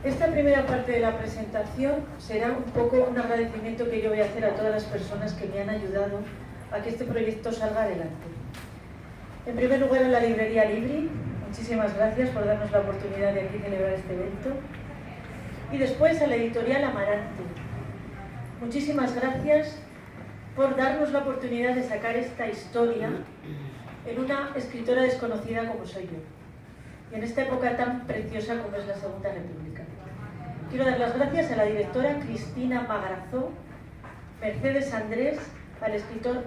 Esta primera parte de la presentación será un poco un agradecimiento que yo voy a hacer a todas las personas que me han ayudado a que este proyecto salga adelante. En primer lugar, a la librería Libri, muchísimas gracias por darnos la oportunidad de aquí celebrar este evento. Y después a la editorial Amarante. Muchísimas gracias por darnos la oportunidad de sacar esta historia en una escritora desconocida como soy yo, y en esta época tan preciosa como es la Segunda República. Quiero dar las gracias a la directora Cristina Magrazó, Mercedes Andrés, al escritor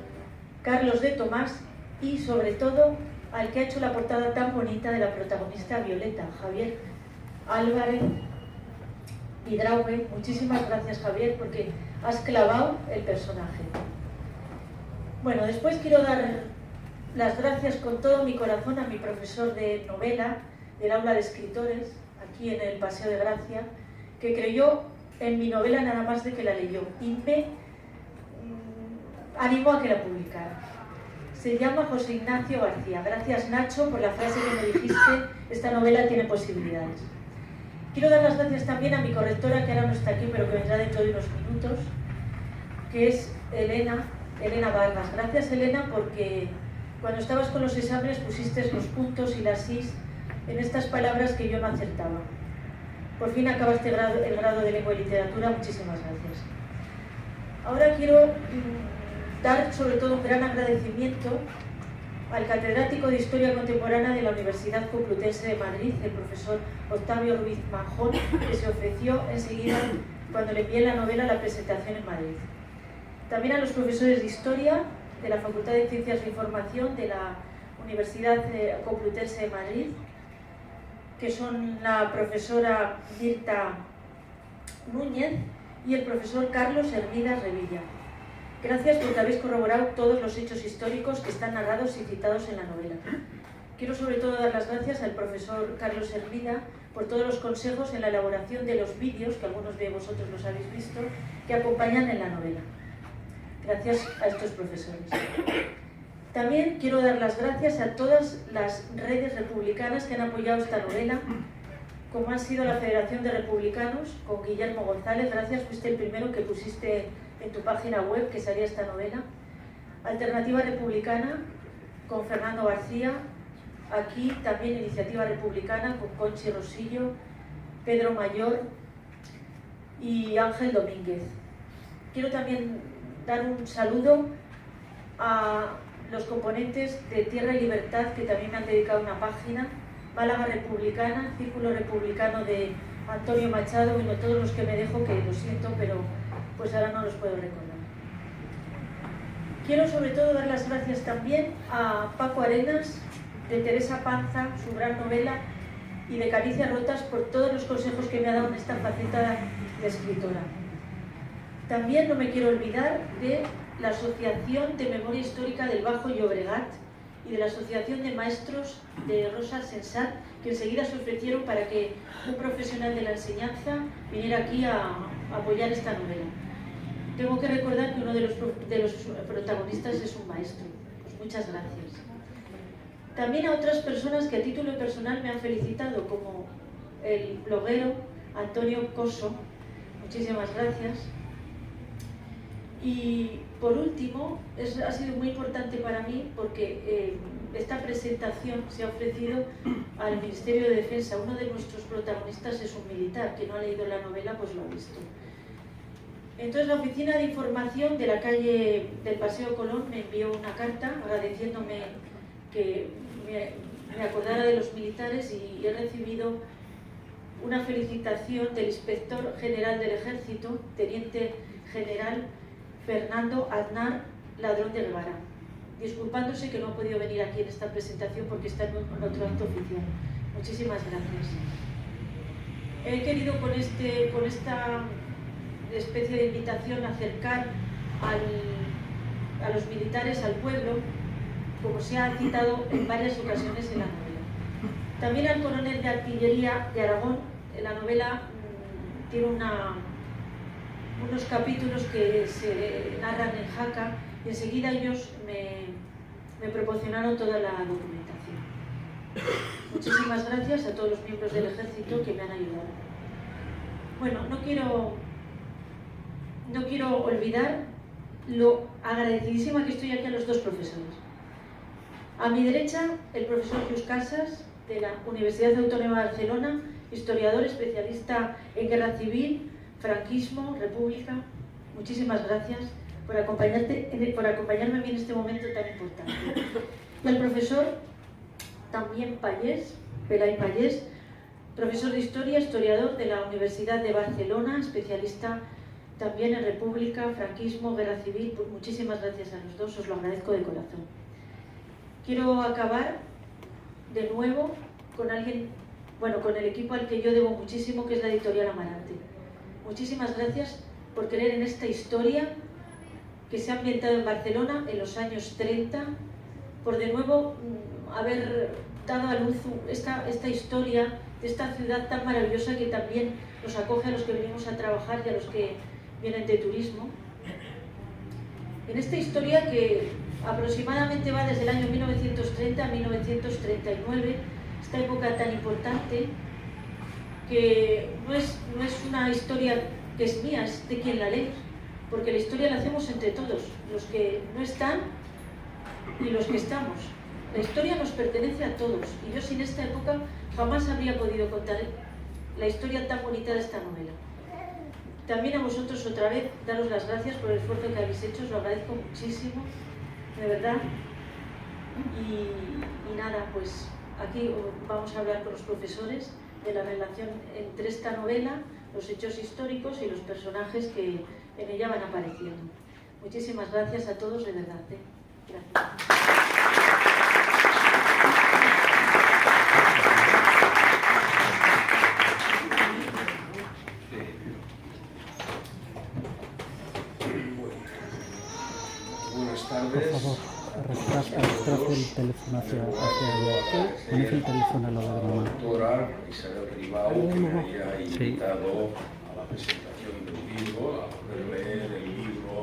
Carlos de Tomás y, sobre todo, al que ha hecho la portada tan bonita de la protagonista Violeta, Javier Álvarez Vidraue. Muchísimas gracias, Javier, porque has clavado el personaje. Bueno, después quiero dar las gracias con todo mi corazón a mi profesor de novela del aula de escritores, aquí en el Paseo de Gracia, que creyó en mi novela nada más de que la leyó y me animó a que la publicara. Se llama José Ignacio García. Gracias, Nacho, por la frase que me dijiste: esta novela tiene posibilidades. Quiero dar las gracias también a mi correctora, que ahora no está aquí, pero que vendrá dentro de unos minutos, que es Elena Vargas. Gracias, Elena, porque cuando estabas con los exámenes pusiste los puntos y las is en estas palabras que yo no acertaba. Por fin acabaste el grado de Lengua y Literatura. Muchísimas gracias. Ahora quiero dar sobre todo un gran agradecimiento al catedrático de Historia Contemporánea de la Universidad Complutense de Madrid, el profesor Octavio Ruiz Manjón, que se ofreció enseguida cuando le envié la novela a la presentación en Madrid. También a los profesores de Historia de la Facultad de Ciencias de Información de la Universidad Complutense de Madrid, que son la profesora Mirta Núñez y el profesor Carlos Hermida Revilla. Gracias porque habéis corroborado todos los hechos históricos que están narrados y citados en la novela. Quiero sobre todo dar las gracias al profesor Carlos Hermida por todos los consejos en la elaboración de los vídeos, que algunos de vosotros los habéis visto, que acompañan en la novela. Gracias a estos profesores. También quiero dar las gracias a todas las redes republicanas que han apoyado esta novela, como ha sido la Federación de Republicanos, con Guillermo González. Gracias, fuiste el primero que pusiste en tu página web que salía esta novela. Alternativa Republicana, con Fernando García. Aquí también Iniciativa Republicana, con Conchi Rosillo, Pedro Mayor y Ángel Domínguez. Quiero también dar un saludo a los componentes de Tierra y Libertad, que también me han dedicado una página, Málaga Republicana, Círculo Republicano de Antonio Machado, bueno, todos los que me dejo, que lo siento, pero pues ahora no los puedo recordar. Quiero sobre todo dar las gracias también a Paco Arenas, de Teresa Panza, su gran novela, y de Caricias Rotas, por todos los consejos que me ha dado en esta faceta de escritora. También no me quiero olvidar de la Asociación de Memoria Histórica del Bajo Llobregat y de la Asociación de Maestros de Rosa Sensat, que enseguida se ofrecieron para que un profesional de la enseñanza viniera aquí a apoyar esta novela. Tengo que recordar que uno de los protagonistas es un maestro. Pues muchas gracias. También a otras personas que a título personal me han felicitado, como el bloguero Antonio Coso. Muchísimas gracias. Y por último, ha sido muy importante para mí porque esta presentación se ha ofrecido al Ministerio de Defensa. Uno de nuestros protagonistas es un militar, que no ha leído la novela, pues lo ha visto. Entonces la Oficina de Información de la calle del Paseo Colón me envió una carta agradeciéndome que me acordara de los militares, y he recibido una felicitación del Inspector General del Ejército, Teniente General Fernando Aznar Ladrón de Guevara, disculpándose que no ha podido venir aquí en esta presentación porque está en otro acto oficial. Muchísimas gracias. He querido con esta especie de invitación acercar a los militares al pueblo, como se ha citado en varias ocasiones en la novela. También al coronel de artillería de Aragón. La novela tiene unos capítulos que se narran en Jaca, y enseguida ellos me proporcionaron toda la documentación. Muchísimas gracias a todos los miembros del ejército que me han ayudado. Bueno, no quiero olvidar lo agradecidísima que estoy aquí a los dos profesores. A mi derecha, el profesor Lluís Casas, de la Universidad Autónoma de Barcelona, historiador especialista en guerra civil, franquismo, república. Muchísimas gracias por acompañarme a mí en este momento tan importante. Y al profesor también Pelai Pallés, profesor de historia, historiador de la Universidad de Barcelona, especialista también en república, franquismo, guerra civil. Pues muchísimas gracias a los dos, os lo agradezco de corazón. Quiero acabar de nuevo con con el equipo al que yo debo muchísimo, que es la Editorial Amarante. Muchísimas gracias por creer en esta historia que se ha ambientado en Barcelona en los años 30, por de nuevo haber dado a luz esta historia de esta ciudad tan maravillosa que también nos acoge a los que venimos a trabajar y a los que vienen de turismo. En esta historia que aproximadamente va desde el año 1930 a 1939, esta época tan importante, que no es una historia que es mía, es de quien la lee, porque la historia la hacemos entre todos, los que no están y los que estamos. La historia nos pertenece a todos, y yo sin esta época jamás habría podido contar la historia tan bonita de esta novela. También a vosotros otra vez daros las gracias por el esfuerzo que habéis hecho, os lo agradezco muchísimo, de verdad. Y nada, pues aquí vamos a hablar con los profesores de la relación entre esta novela, los hechos históricos y los personajes que en ella van apareciendo. Muchísimas gracias a todos, de verdad. Gracias. Buenas tardes. Por favor, arrastra el teléfono hacia adelante. Pones el teléfono al lado de mamá. La doctora Isabel Ribau, que me haya invitado a la presentación del libro, a poder leer el libro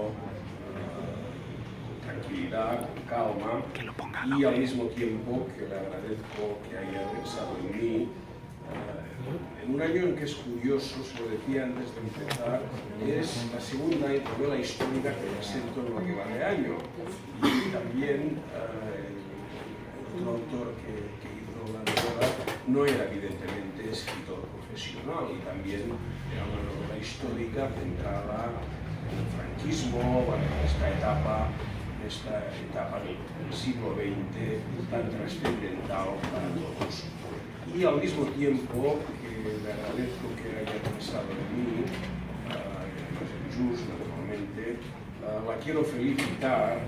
con tranquilidad, con calma, y al mismo tiempo que le agradezco que haya pensado en mí. En un año en que es curioso, se lo decía antes de empezar, es la segunda novela histórica que presento en lo que va de año. Y también el otro autor que hizo la novela no era evidentemente escritor profesional, y también era una novela histórica centrada en el franquismo, en esta etapa del siglo XX tan trascendental para todos. Y al mismo tiempo que le agradezco que haya pensado en mí, Lluís, naturalmente, la quiero felicitar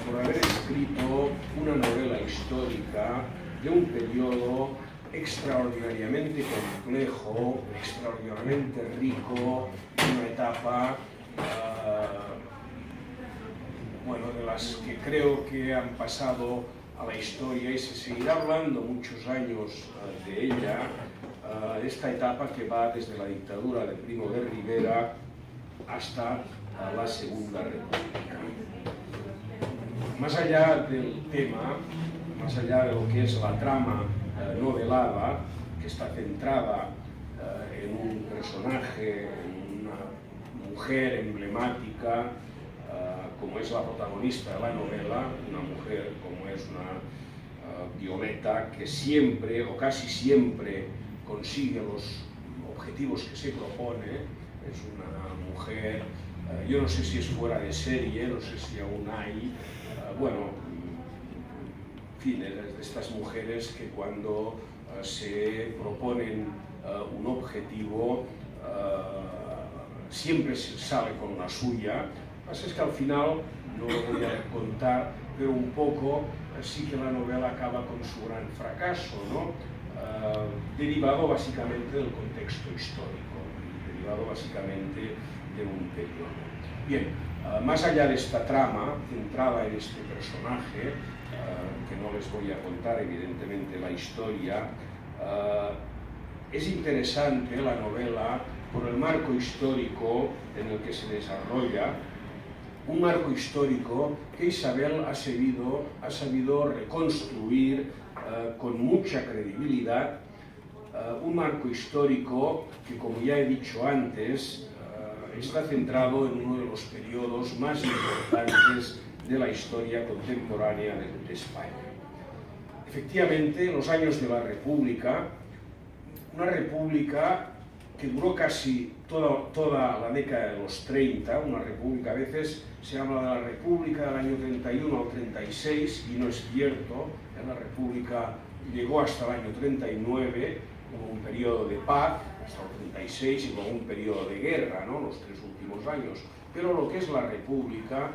por haber escrito una novela histórica de un periodo extraordinariamente complejo, extraordinariamente rico, una etapa de las que creo que han pasado a la historia y se seguirá hablando muchos años de ella, esta etapa que va desde la dictadura de Primo de Rivera hasta la Segunda República. Más allá del tema, más allá de lo que es la trama novelada, que está centrada en un personaje, en una mujer emblemática, como es la protagonista de la novela, una mujer como es una Violeta, que siempre o casi siempre consigue los objetivos que se propone. Es una mujer, yo no sé si es fuera de serie, no sé si aún hay, en fin, es de estas mujeres que cuando se proponen un objetivo siempre se sale con la suya. Lo que pasa es que al final, no lo voy a contar, pero un poco sí que la novela acaba con su gran fracaso, ¿no? Derivado básicamente del contexto histórico, derivado básicamente de un periodo. Bien, más allá de esta trama centrada en este personaje, que no les voy a contar evidentemente la historia, es interesante la novela por el marco histórico en el que se desarrolla, un marco histórico que Isabel ha sabido reconstruir con mucha credibilidad, un marco histórico que, como ya he dicho antes, está centrado en uno de los periodos más importantes de la historia contemporánea de España. Efectivamente, en los años de la República, una república que duró casi toda la década de los 30, una república, a veces se habla de la república del año 31 al 36, y no es cierto, la república llegó hasta el año 39, hubo un periodo de paz, hasta el 36, y luego un periodo de guerra, ¿no?, los 3 últimos años. Pero lo que es la república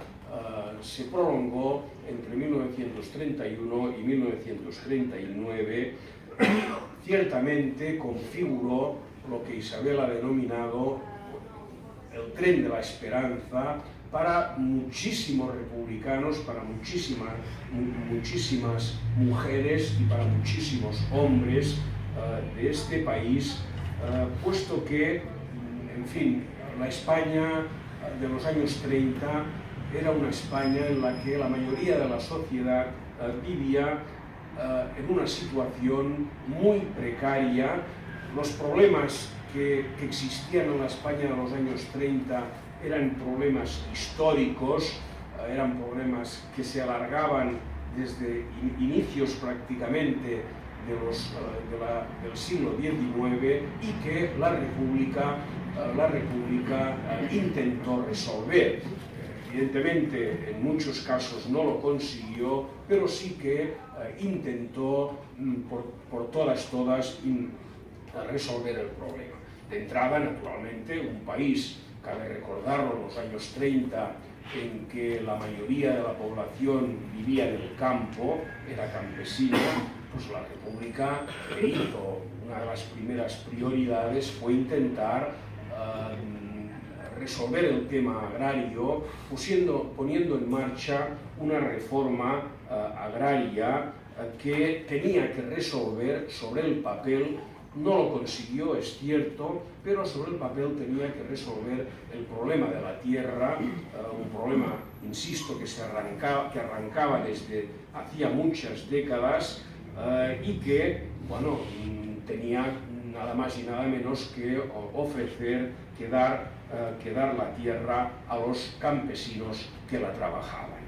se prolongó entre 1931 y 1939, ciertamente configuró lo que Isabel ha denominado el tren de la esperanza para muchísimos republicanos, para muchísimas mujeres y para muchísimos hombres de este país, puesto que, en fin, la España de los años 30 era una España en la que la mayoría de la sociedad vivía en una situación muy precaria. Los problemas que existían en la España de los años 30 eran problemas históricos, eran problemas que se alargaban desde inicios prácticamente del siglo XIX, y que la República intentó resolver. Evidentemente, en muchos casos no lo consiguió, pero sí que intentó por todas resolver el problema. De entrada, naturalmente, un país, cabe recordarlo, en los años 30, en que la mayoría de la población vivía en el campo, era campesina, pues la República hizo, una de las primeras prioridades fue intentar resolver el tema agrario, poniendo en marcha una reforma agraria que tenía que resolver sobre el papel. No lo consiguió, es cierto, pero sobre el papel tenía que resolver el problema de la tierra, un problema, insisto, que arrancaba desde hacía muchas décadas, y que, bueno, tenía nada más y nada menos que ofrecer, que dar la tierra a los campesinos que la trabajaban.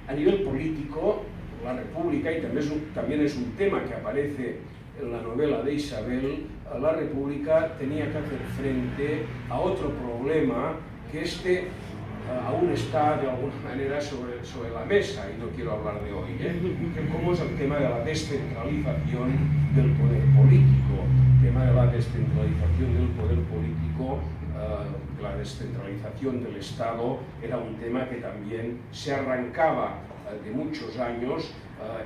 A nivel político, la República, y también es un tema que aparece en la novela de Isabel, la República tenía que hacer frente a otro problema que aún está de alguna manera sobre la mesa, y no quiero hablar de hoy, como es el tema de la descentralización del poder político. El tema de la descentralización del poder político, la descentralización del Estado, era un tema que también se arrancaba de muchos años.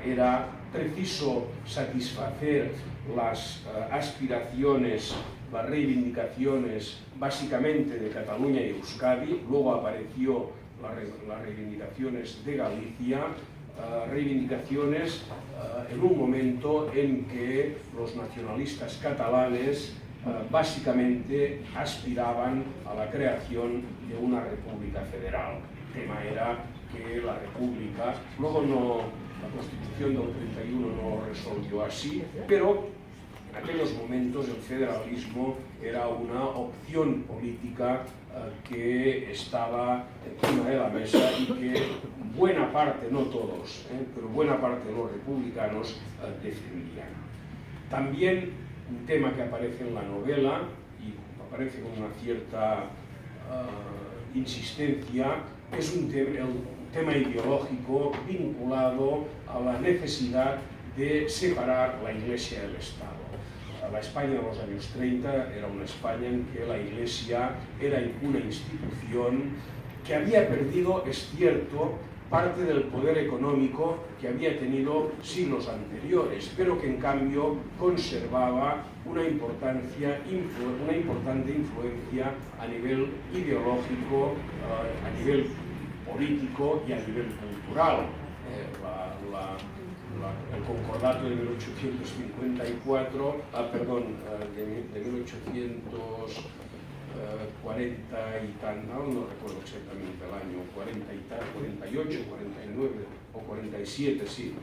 Era preciso satisfacer las aspiraciones, las reivindicaciones básicamente de Cataluña y Euskadi. Luego apareció las reivindicaciones de Galicia, reivindicaciones en un momento en que los nacionalistas catalanes básicamente aspiraban a la creación de una república federal. El tema era que la república, la Constitución del 31 no lo resolvió así, pero en aquellos momentos el federalismo era una opción política que estaba encima de la mesa y que buena parte, no todos, pero buena parte de los republicanos defendían. También un tema que aparece en la novela, y aparece con una cierta insistencia, es el tema ideológico vinculado a la necesidad de separar la Iglesia del Estado. La España de los años 30 era una España en que la Iglesia era una institución que había perdido, es cierto, parte del poder económico que había tenido siglos anteriores, pero que en cambio conservaba una importante influencia a nivel ideológico, a nivel político y a nivel cultural. El concordato de 1854, de 1840 y tal, no recuerdo exactamente el año, 40 y tal, 48, 49 o 47, sí.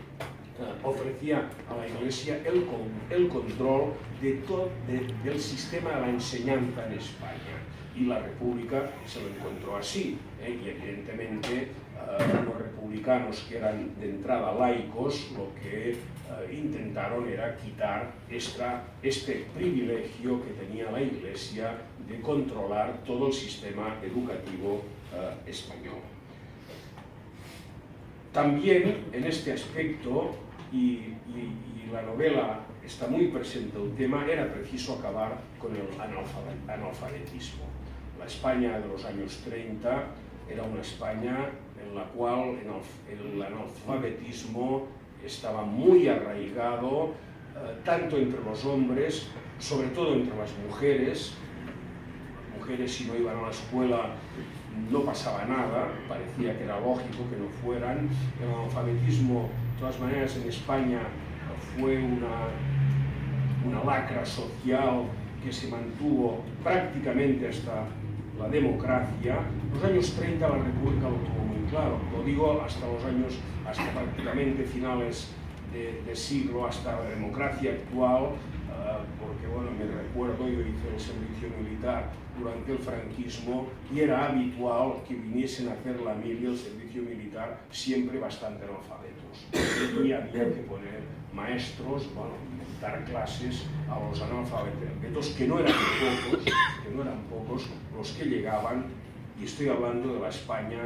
ofrecía a la Iglesia el control del sistema de la enseñanza en España. Y la República se lo encontró así, y evidentemente los republicanos, que eran de entrada laicos, lo que intentaron era quitar este privilegio que tenía la Iglesia de controlar todo el sistema educativo español. También en este aspecto, y la novela está muy presente el tema, era preciso acabar con el analfabetismo. La España de los años 30 era una España en la cual el analfabetismo estaba muy arraigado, tanto entre los hombres, sobre todo entre las mujeres. Mujeres, si no iban a la escuela, no pasaba nada, parecía que era lógico que no fueran. El analfabetismo, de todas maneras, en España fue una lacra social que se mantuvo prácticamente hasta la democracia. En los años 30 la República lo tuvo muy claro, lo digo hasta prácticamente finales de siglo, hasta la democracia actual, porque bueno, me recuerdo, yo hice el servicio militar durante el franquismo y era habitual que viniesen a hacer la mili y el servicio militar siempre bastante analfabetos. Y había que poner maestros, bueno, dar clases a los analfabetos, que no eran pocos los que llegaban, y estoy hablando de la España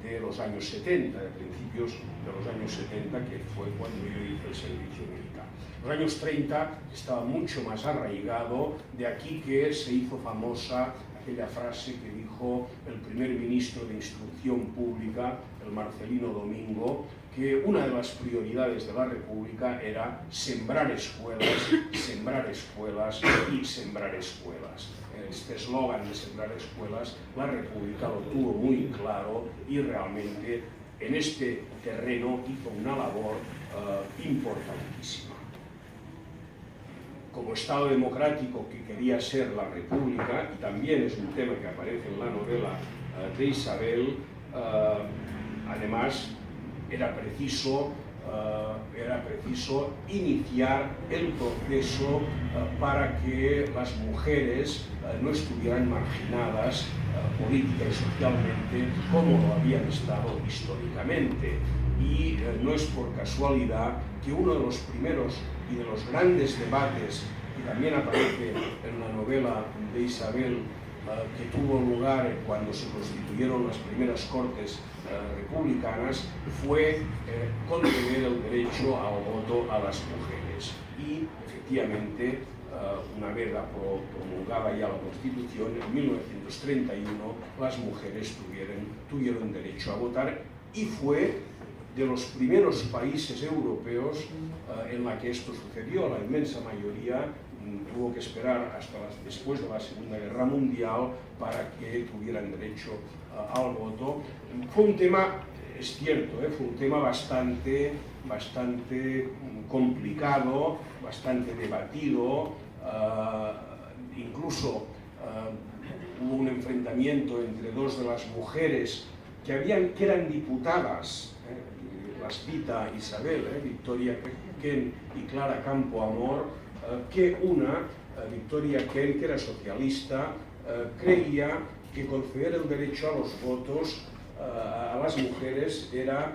de los años 70, de principios de los años 70, que fue cuando yo hice el servicio militar. En los años 30 estaba mucho más arraigado, de aquí que se hizo famosa aquella frase que dijo el primer ministro de Instrucción Pública, el Marcelino Domingo, que una de las prioridades de la República era sembrar escuelas y sembrar escuelas. Este eslogan de sembrar escuelas, la República lo tuvo muy claro y realmente en este terreno hizo una labor importantísima. Como Estado democrático que quería ser la República, y también es un tema que aparece en la novela de Isabel, además era preciso iniciar el proceso para que las mujeres no estuvieran marginadas política y socialmente como lo habían estado históricamente. Y no es por casualidad que uno de los primeros y de los grandes debates que también aparece en la novela de Isabel, que tuvo lugar cuando se constituyeron las primeras cortes republicanas, fue conceder el derecho al voto a las mujeres. Y efectivamente, una vez promulgada ya la Constitución, en 1931 las mujeres tuvieron derecho a votar, y fue de los primeros países europeos en la que esto sucedió. La inmensa mayoría tuvo que esperar hasta después de la Segunda Guerra Mundial para que tuvieran derecho al voto. Fue un tema, es cierto, fue un tema bastante complicado, bastante debatido, incluso hubo un enfrentamiento entre dos de las mujeres que eran diputadas, las cita Isabel, Victoria Kent y Clara Campoamor, que Victoria Kent, que era socialista, creía que conceder el derecho a los votos a las mujeres era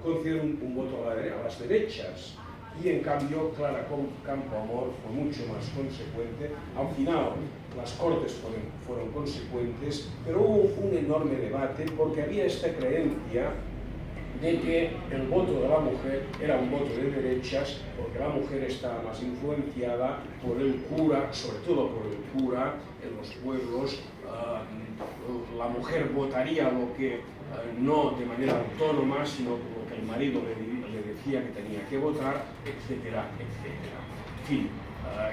conceder un voto a las derechas, y en cambio Clara Campoamor fue mucho más consecuente. Al final las cortes fueron consecuentes, pero hubo un enorme debate porque había esta creencia de que el voto de la mujer era un voto de derechas, porque la mujer estaba más influenciada por el cura, sobre todo por el cura en los pueblos. La mujer votaría lo que no de manera autónoma, sino lo que el marido le decía que tenía que votar, etcétera, etcétera. En fin,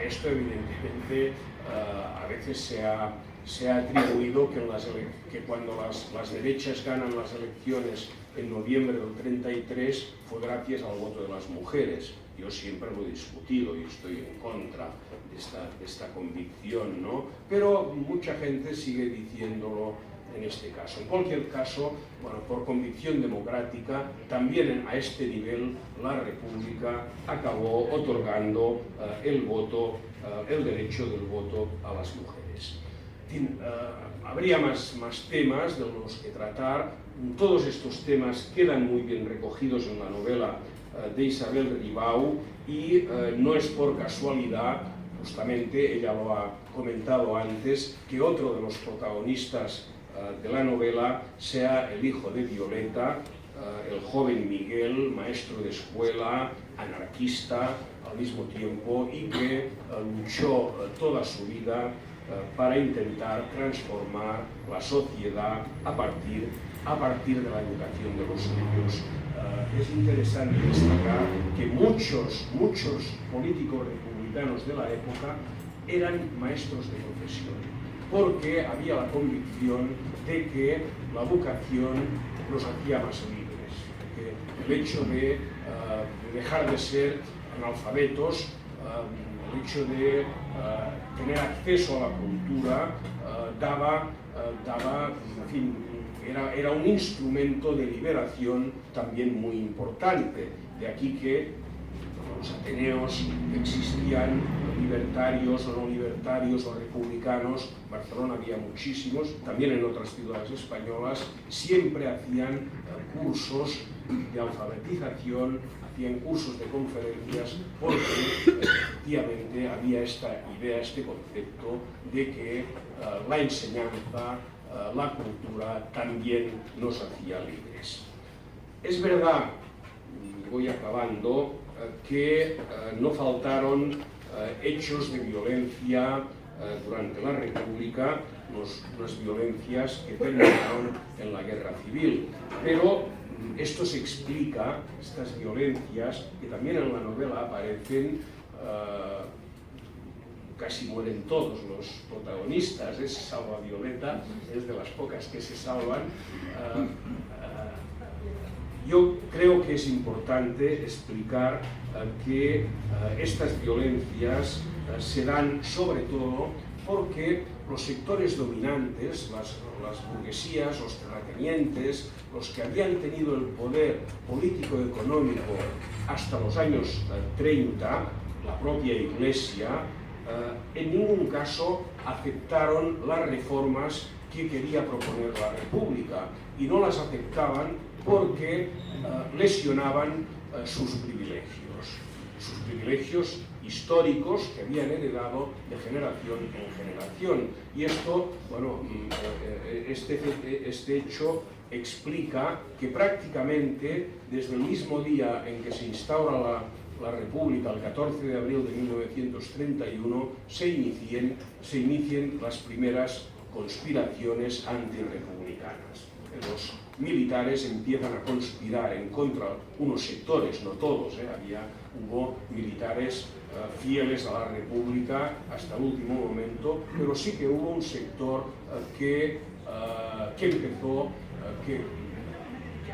esto evidentemente a veces se ha atribuido que cuando las derechas ganan las elecciones en noviembre del 33 fue gracias al voto de las mujeres. Yo siempre lo he discutido y estoy en contra de esta convicción, ¿no? Pero mucha gente sigue diciéndolo en este caso. En cualquier caso, bueno, por convicción democrática, también a este nivel la República acabó otorgando el derecho del voto a las mujeres. En fin, habría más temas de los que tratar. Todos estos temas quedan muy bien recogidos en la novela de Isabel Ribau y no es por casualidad, justamente ella lo ha comentado antes, que otro de los protagonistas de la novela sea el hijo de Violeta, el joven Miguel, maestro de escuela, anarquista al mismo tiempo, y que luchó toda su vida para intentar transformar la sociedad a partir de la educación de los niños. Es interesante destacar que muchos políticos republicanos de la época eran maestros de profesión, porque había la convicción de que la educación los hacía más libres, que el hecho de dejar de ser analfabetos, el hecho de tener acceso a la cultura daba, en fin, era un instrumento de liberación también muy importante. De aquí que los ateneos existían, libertarios o no libertarios o republicanos, en Barcelona había muchísimos, también en otras ciudades españolas, siempre hacían cursos de alfabetización, hacían cursos de conferencias, porque efectivamente había esta idea, este concepto de que la enseñanza, la cultura también nos hacía libres. Es verdad, y voy acabando, que no faltaron hechos de violencia durante la República, unas violencias que terminaron en la guerra civil, pero esto se explica, estas violencias, que también en la novela aparecen, casi mueren todos los protagonistas, se salva Violeta, es de las pocas que se salvan. Yo creo que es importante explicar que estas violencias se dan sobre todo porque los sectores dominantes, las burguesías, los terratenientes, los que habían tenido el poder político-económico hasta los años 30, la propia Iglesia, en ningún caso aceptaron las reformas que quería proponer la República, y no las aceptaban porque lesionaban sus privilegios históricos que habían heredado de generación en generación. Y esto, bueno, este hecho explica que prácticamente desde el mismo día en que se instaura la República, el 14 de abril de 1931, se inicien las primeras conspiraciones antirrepublicanas. Los militares empiezan a conspirar en contra unos sectores, no todos, hubo militares fieles a la República hasta el último momento, pero sí que hubo un sector que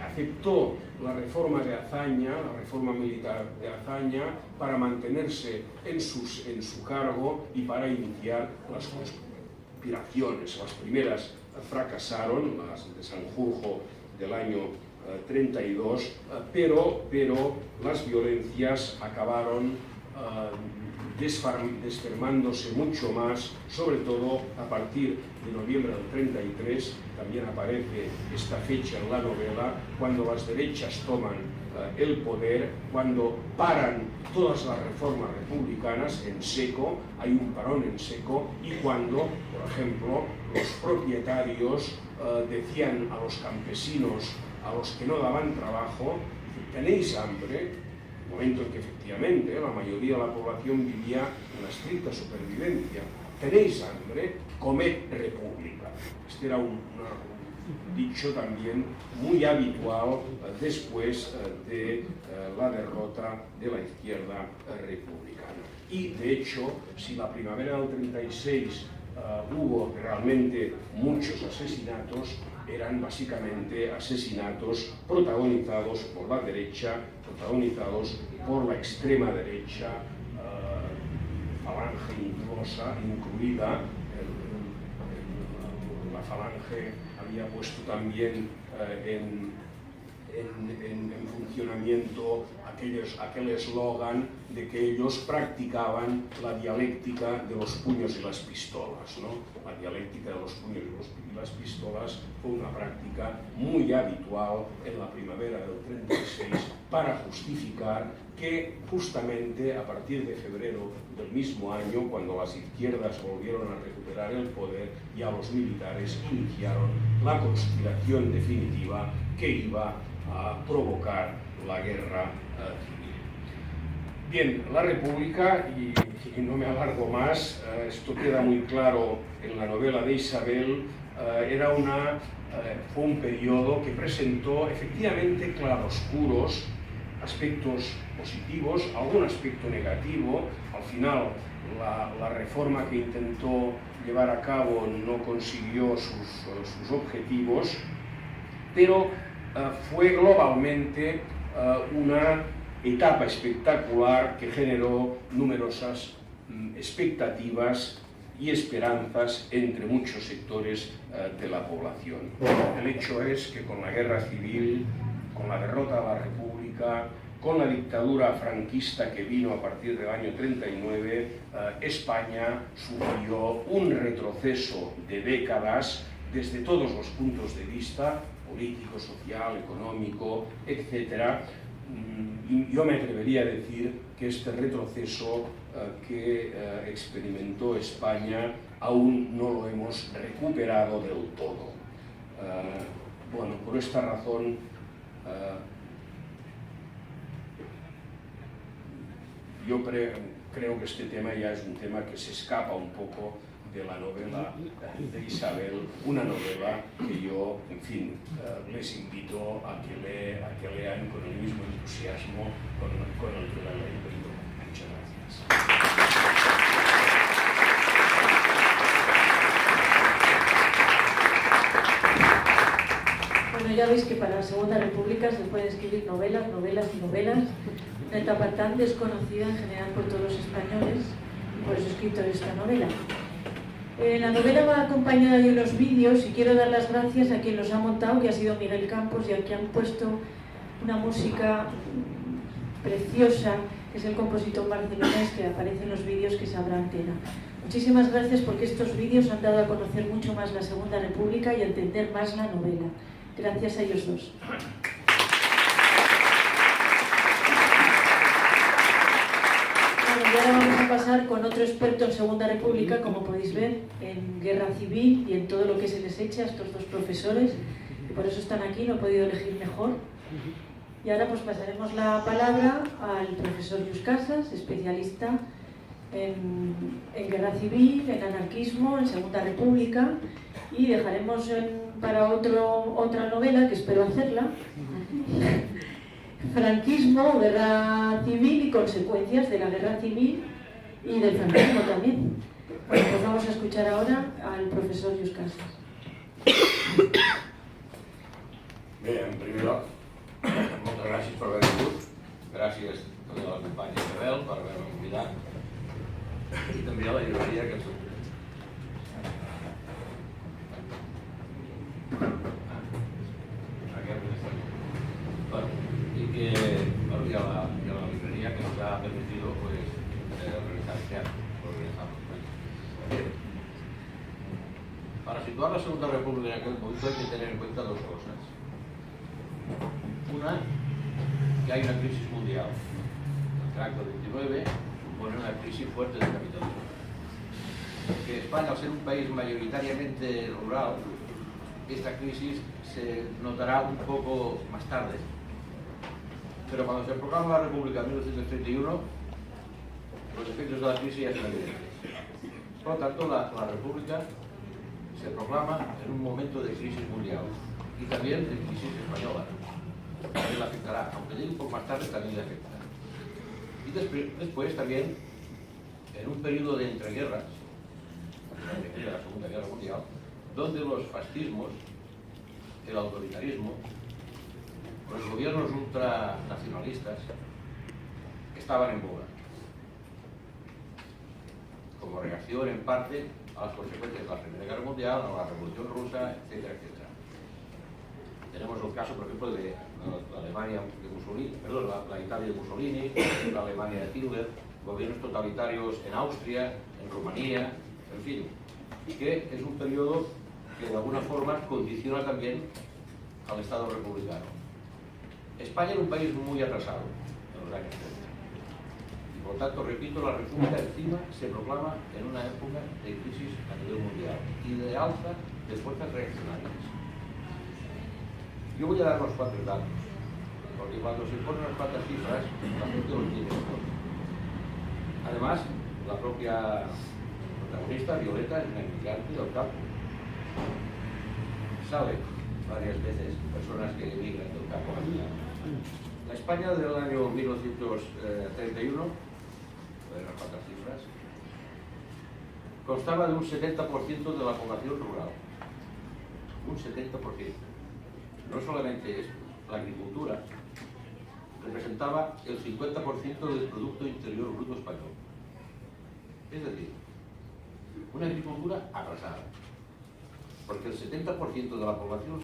aceptó la reforma de Azaña, la reforma militar de Azaña, para mantenerse en su cargo y para iniciar las conspiraciones. Las primeras fracasaron, las de Sanjurjo del año 32, pero las violencias acabaron desfermándose mucho más, sobre todo a partir de noviembre del 33, también aparece esta fecha en la novela, cuando las derechas toman el poder, cuando paran todas las reformas republicanas en seco, hay un parón en seco, y cuando, por ejemplo, los propietarios decían a los campesinos, a los que no daban trabajo, ¿tenéis hambre? Momento en que efectivamente la mayoría de la población vivía en la estricta supervivencia. ¿Tenéis hambre? Comed república. Este era un dicho también muy habitual después de la derrota de la izquierda republicana. Y de hecho, si la primavera del 36 hubo realmente muchos asesinatos, eran básicamente asesinatos protagonizados por la derecha, protagonizados por la extrema derecha, falange incluida la Falange había puesto también en funcionamiento aquel eslogan de que ellos practicaban la dialéctica de los puños y las pistolas, ¿no? La dialéctica de los puños y las pistolas fue una práctica muy habitual en la primavera del 36 para justificar que justamente a partir de febrero del mismo año, cuando las izquierdas volvieron a recuperar el poder, ya los militares iniciaron la conspiración definitiva que iba a provocar la guerra civil. Bien, la República, y no me alargo más, esto queda muy claro en la novela de Isabel, fue un periodo que presentó efectivamente claroscuros, aspectos positivos, algún aspecto negativo. Al final, la reforma que intentó llevar a cabo no consiguió sus objetivos, pero fue globalmente una etapa espectacular que generó numerosas expectativas y esperanzas entre muchos sectores de la población. El hecho es que con la guerra civil, con la derrota de la República, con la dictadura franquista que vino a partir del año 39, España sufrió un retroceso de décadas desde todos los puntos de vista, político, social, económico, etc. Y yo me atrevería a decir que este retroceso que experimentó España aún no lo hemos recuperado del todo. Bueno, por esta razón yo creo que este tema ya es un tema que se escapa un poco de la novela de Isabel, una novela que yo, en fin, les invito a que lean con el mismo entusiasmo con el que la he leído. Muchas gracias. Bueno, ya veis que para la Segunda República se pueden escribir novelas, novelas y novelas, una etapa tan desconocida en general por todos los españoles, y por eso he escrito esta novela. La novela va acompañada de unos vídeos y quiero dar las gracias a quien los ha montado, que ha sido Miguel Campos, y a quien han puesto una música preciosa, que es el compositor barcelonés que aparece en los vídeos que sabrá Antena. Muchísimas gracias porque estos vídeos han dado a conocer mucho más la Segunda República y a entender más la novela. Gracias a ellos dos. Bueno, y ahora vamos a pasar con otro experto en Segunda República, como podéis ver, en guerra civil y en todo lo que se les echa a estos dos profesores, que por eso están aquí, no he podido elegir mejor. Y ahora pues pasaremos la palabra al profesor Lluís Casas, especialista en guerra civil, en anarquismo, en Segunda República, y dejaremos para otra novela, que espero hacerla, franquismo, guerra civil y consecuencias de la guerra civil y del franquismo también. Bueno, pues vamos a escuchar ahora al profesor Lluís Casas. Bé, en primer lloc, moltes gràcies per haver vingut, gràcies també a la companya Isabel per haver-me convidat i també a la llibreria que ens ha y a la librería que nos ha permitido pues, organizar este acto. Para situar la Segunda República en aquel momento hay que tener en cuenta dos cosas. Una, que hay una crisis mundial. El carácter 29 supone una crisis fuerte del capitalismo. Que España, al ser un país mayoritariamente rural, esta crisis se notará un poco más tarde. Pero cuando se proclama la República en 1931, los efectos de la crisis ya son evidentes. Por lo tanto, la República se proclama en un momento de crisis mundial y también de crisis española. También la afectará, aunque llegue un poco más tarde, también le afectará. Y después también, en un periodo de entreguerras, de la Segunda Guerra Mundial, donde los fascismos, el autoritarismo, los gobiernos ultranacionalistas estaban en boga, como reacción en parte a las consecuencias de la Primera Guerra Mundial, a la Revolución Rusa, etcétera, etcétera. Tenemos el caso, por ejemplo, de la Alemania de Mussolini, perdón, la Italia de Mussolini, la Alemania de Hitler, gobiernos totalitarios en Austria, en Rumanía, en fin, que es un periodo que de alguna forma condiciona también al Estado republicano. España era un país muy atrasado en los años 30. Y por tanto, repito, la República encima se proclama en una época de crisis a nivel mundial y de alza de fuerzas reaccionarias. Yo voy a dar unos cuantos datos, porque cuando se ponen unas cuantas cifras, la gente lo tiene. Además, la propia protagonista, Violeta, es una inmigrante del campo. Sabe varias veces personas que emigran del campo a la ciudad. La España del año 1931, unas cuantas cifras, constaba de un 70% de la población rural. Un 70%. No solamente esto, la agricultura representaba el 50% del Producto Interior Bruto español. Es decir, una agricultura atrasada, porque el 70% de la población